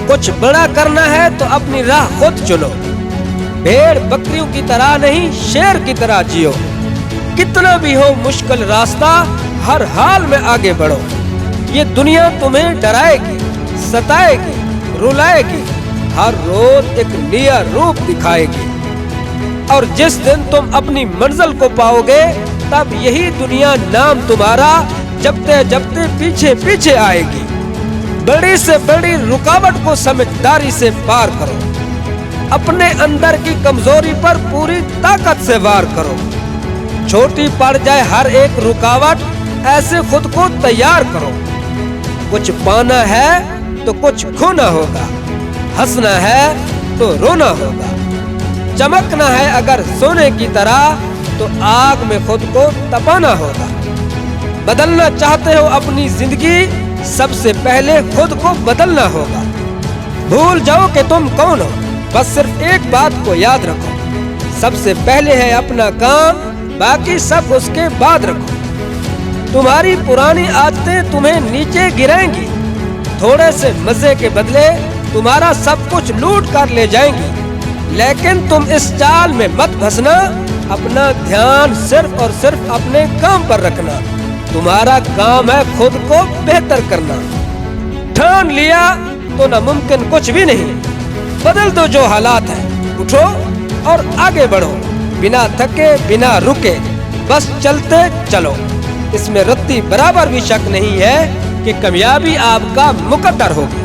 کچھ بڑا کرنا ہے تو اپنی راہ خود چنو، بھیڑ بکریوں کی طرح نہیں شیر کی طرح جیو، کتنا بھی ہو مشکل راستہ ہر حال میں آگے بڑھو۔ یہ دنیا تمہیں ڈرائے گی، ستائے گی، رلائے گی، ہر روز ایک نیا روپ دکھائے گی، اور جس دن تم اپنی منزل کو پاؤ گے تب یہی دنیا نام تمہارا جپتے جپتے پیچھے پیچھے آئے گی۔ بڑی سے بڑی رکاوٹ کو سمجھداری سے پار کرو، اپنے اندر کی کمزوری پر پوری طاقت سے وار کرو، چھوٹی پڑ جائے ہر ایک رکاوٹ ایسے خود کو تیار کرو۔ کچھ پانا ہے تو کچھ کھونا ہوگا، ہنسنا ہے تو رونا ہوگا، چمکنا ہے اگر سونے کی طرح تو آگ میں خود کو تپانا ہوگا۔ بدلنا چاہتے ہو اپنی زندگی، سب سے پہلے خود کو بدلنا ہوگا۔ بھول جاؤ کہ تم کون ہو، بس صرف ایک بات کو یاد رکھو، سب سے پہلے ہے اپنا کام، باقی سب اس کے بعد رکھو۔ تمہاری پرانی عادتیں تمہیں نیچے گرائیں گی، تھوڑے سے مزے کے بدلے تمہارا سب کچھ لوٹ کر لے جائیں گی، لیکن تم اس چال میں مت پھنسنا، اپنا دھیان صرف اور صرف اپنے کام پر رکھنا۔ تمہارا کام ہے خود کو بہتر کرنا، ٹھان لیا تو ناممکن کچھ بھی نہیں۔ بدل دو جو حالات ہیں، اٹھو اور آگے بڑھو، بنا تھکے بنا رکے، بس چلتے چلو۔ اس میں رتی برابر بھی شک نہیں ہے کہ کامیابی آپ کا مقدر ہوگی۔